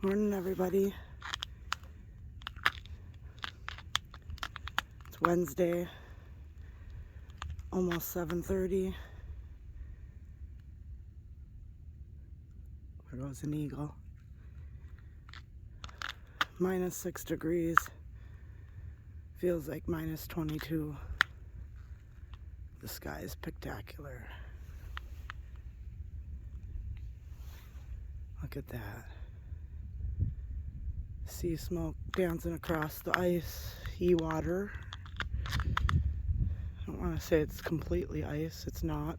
Morning, everybody. It's Wednesday, almost 7:30. There goes an eagle. Minus 6 degrees. Feels like minus 22. The sky is spectacular. Look at that. Sea smoke dancing across the ice. E-water. I don't want to say it's completely ice. It's not.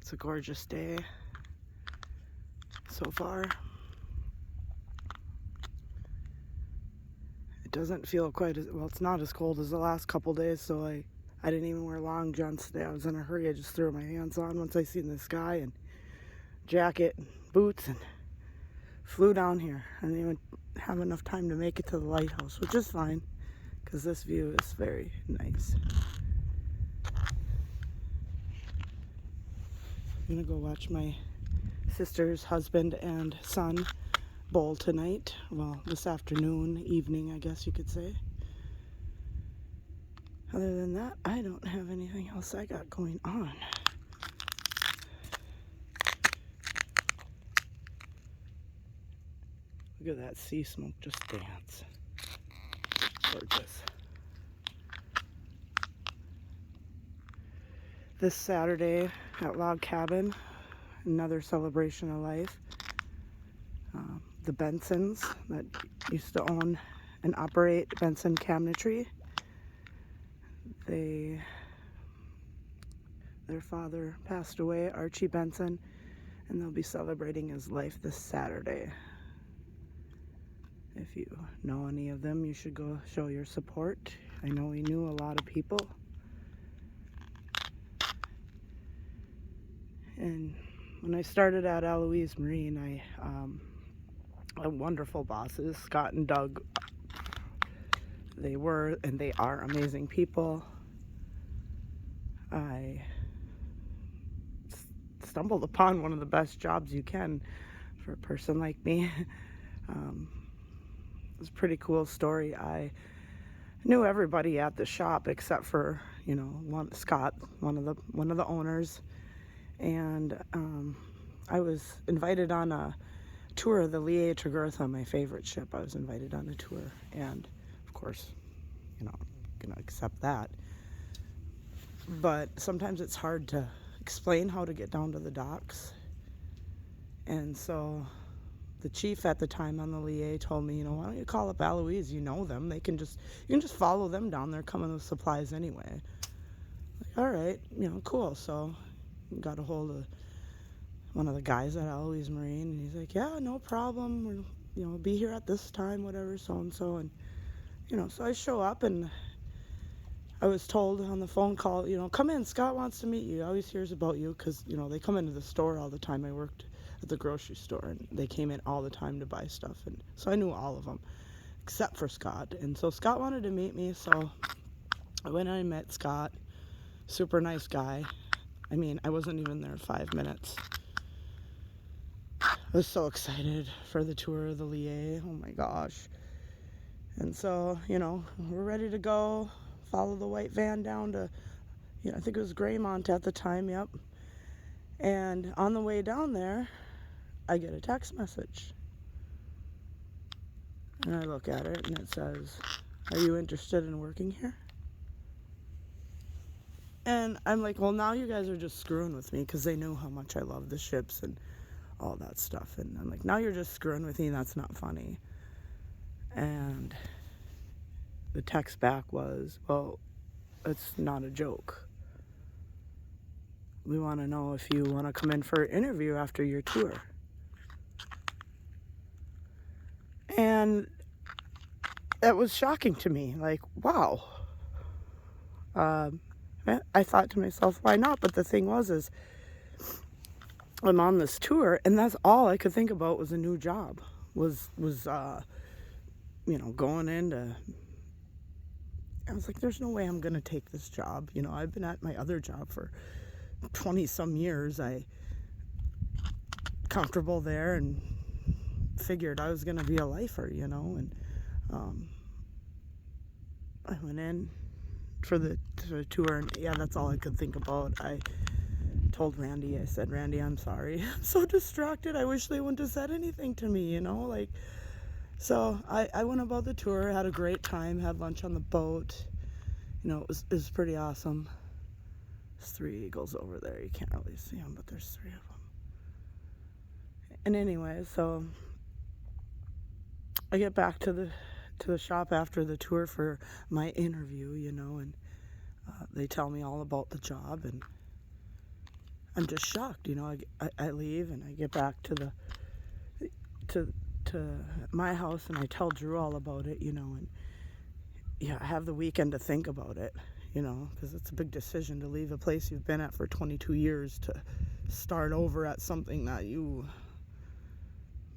It's a gorgeous day so far. It doesn't feel quite as well. It's not as cold as the last couple days, so I didn't even wear long johns today. I was in a hurry. I just threw my hands on once I seen the sky and jacket and boots and flew down here. I didn't even have enough time to make it to the lighthouse, which is fine because this view is very nice. I'm gonna go watch my sister's husband and son bowl tonight. Well, this afternoon, evening, I guess you could say. Other than that, I don't have anything else I got going on. Look at that sea smoke just dance. Gorgeous. This Saturday at Log Cabin, another celebration of life. The Bensons that used to own and operate Benson Cabinetry. Their father passed away, Archie Benson, and they'll be celebrating his life this Saturday. If you know any of them, you should go show your support. I know he knew a lot of people. And when I started at Eloise Marine, I had wonderful bosses, Scott and Doug. They were and they are amazing people. I stumbled upon one of the best jobs you can for a person like me. It's a pretty cool story. I knew everybody at the shop except for, Scott, one of the owners. And I was invited on a tour of the Lié Tregurtha, my favorite ship. I was invited on a tour, and of course, gonna accept that. But sometimes it's hard to explain how to get down to the docks. And so the chief at the time on the Lié told me, why don't you call up Eloise? You know them. You can just follow them down. They're coming with supplies anyway. Like, all right, cool. So got a hold of one of the guys at Eloise Marine, and he's like, yeah, no problem. We'll be here at this time, whatever, so-and-so. And, so I show up, and I was told on the phone call, come in, Scott wants to meet you. He always hears about you because, they come into the store all the time. I worked at the grocery store, and they came in all the time to buy stuff. And so I knew all of them except for Scott. And so Scott wanted to meet me, so I went and I met Scott. Super nice guy. I mean, I wasn't even there 5 minutes. I was so excited for the tour of the Lié. Oh my gosh. And so, we're ready to go. Follow the white van down to, I think it was Greymont at the time, yep. And on the way down there, I get a text message. And I look at it, and it says, are you interested in working here? And I'm like, well, now you guys are just screwing with me, because they knew how much I love the ships and all that stuff. And I'm like, now you're just screwing with me, and that's not funny. And the text back was, well, it's not a joke. We want to know if you want to come in for an interview after your tour. And that was shocking to me. Like, wow. I thought to myself, why not? But the thing is I'm on this tour, and that's all I could think about was a new job. Was going in to I was like, there's no way I'm going to take this job. You know, I've been at my other job for 20 some years. I comfortable there and figured I was going to be a lifer, you know, and I went in for the tour, and yeah, that's all I could think about. I told Randy, I said, Randy, I'm sorry. I'm so distracted. I wish they wouldn't have said anything to me, you know, like, so I went about the tour, had a great time, had lunch on the boat. You know, it was pretty awesome. There's 3 eagles over there. You can't really see them, but there's 3 of them. And anyway, so I get back to the shop after the tour for my interview, you know, and they tell me all about the job, and I'm just shocked, you know. I leave and I get back to my house, and I tell Drew all about it, you know, and yeah, I have the weekend to think about it, you know, because it's a big decision to leave a place you've been at for 22 years to start over at something that you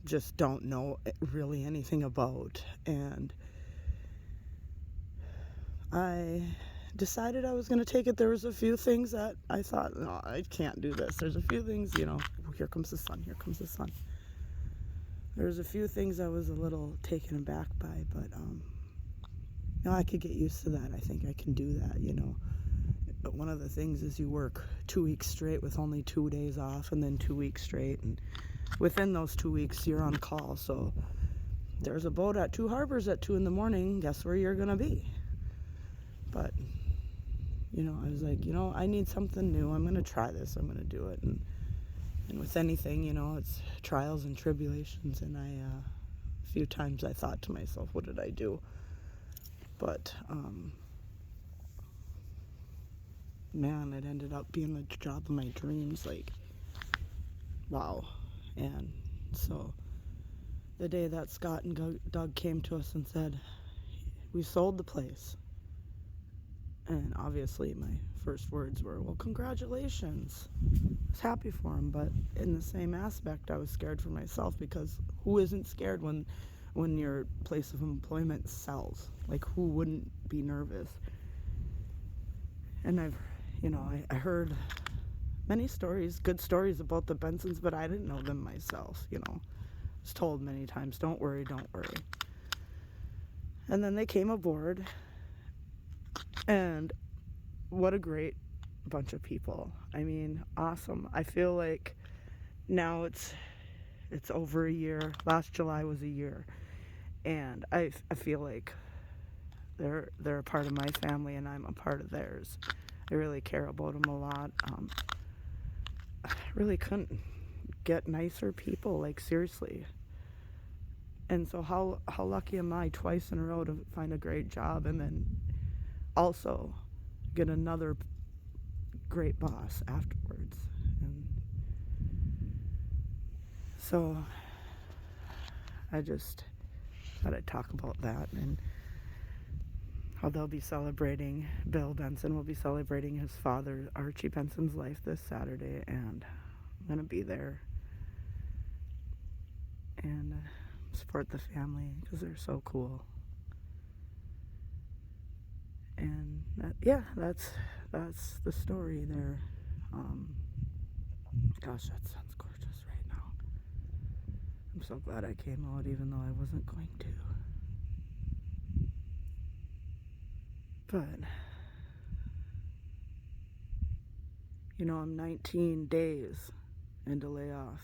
just don't know really anything about. And I decided I was going to take it. There was a few things that I thought, no, I can't do this. There's a few things, you know, here comes the sun, here comes the sun. There's a few things I was a little taken aback by, but you know, I could get used to that. I think I can do that, you know. But one of the things is you work 2 weeks straight with only 2 days off, and then 2 weeks straight, and within those 2 weeks you're on call. So there's a boat at Two Harbors at 2 in the morning. Guess where you're gonna be? But you know, I was like, you know, I need something new. I'm gonna try this. I'm gonna do it. And with anything, you know, it's trials and tribulations. And a few times I thought to myself, what did I do? But man, it ended up being the job of my dreams. Like, wow. And so the day that Scott and Doug came to us and said, we sold the place. And obviously my first words were, well, congratulations. I was happy for him, but in the same aspect, I was scared for myself, because who isn't scared when your place of employment sells? Like, who wouldn't be nervous? And I heard many stories, good stories about the Bensons, but I didn't know them myself, you know. I was told many times, don't worry, don't worry. And then they came aboard, and what a great bunch of people. I mean, awesome. I feel like now it's over a year. Last July was a year, and I feel like they're a part of my family, and I'm a part of theirs. I really care about them a lot. I really couldn't get nicer people, like, seriously. And so how lucky am I twice in a row to find a great job, and then also get another great boss afterwards. And so I just thought I'd talk about that, and how they'll be celebrating, Bill Benson will be celebrating his father, Archie Benson's life, this Saturday, and I'm going to be there and support the family, because they're so cool. And that's the story there. Gosh, that sounds gorgeous right now. I'm so glad I came out, even though I wasn't going to. But you know, I'm 19 days into layoff,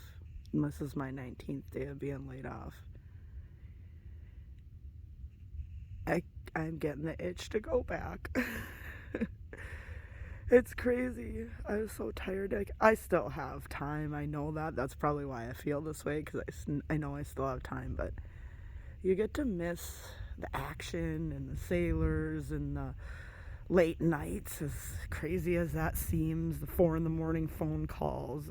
and this is my 19th day of being laid off. I'm getting the itch to go back. It's crazy. I was so tired. Like, I still have time. I know that. That's probably why I feel this way, because I know I still have time. But you get to miss the action and the sailors and the late nights, as crazy as that seems. The 4 a.m. phone calls.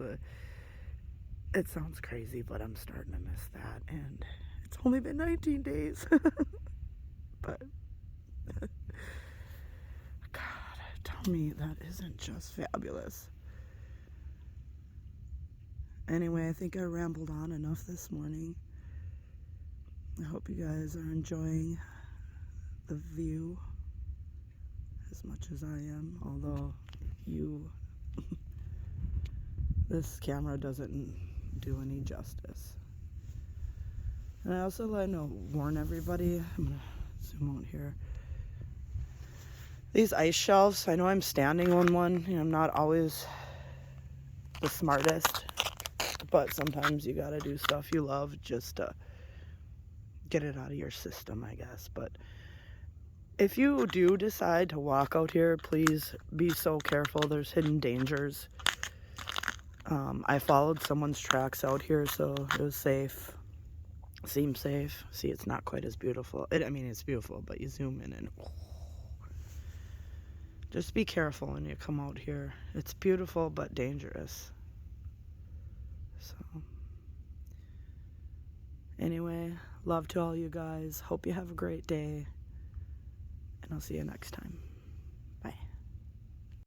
It sounds crazy, but I'm starting to miss that. And it's only been 19 days. But God, tell me that isn't just fabulous. Anyway, I think I rambled on enough this morning. I hope you guys are enjoying the view as much as I am, although this camera doesn't do any justice. And I also want to warn everybody, I'm going to zoom out here. These ice shelves, I know I'm standing on one, I'm not always the smartest, but sometimes you gotta do stuff you love just to get it out of your system, I guess. But if you do decide to walk out here, please be so careful. There's hidden dangers. I followed someone's tracks out here, so it was safe. Seemed safe. See, it's not quite as beautiful. It's beautiful, but you zoom in and just be careful when you come out here. It's beautiful, but dangerous. So, anyway, love to all you guys. Hope you have a great day, and I'll see you next time.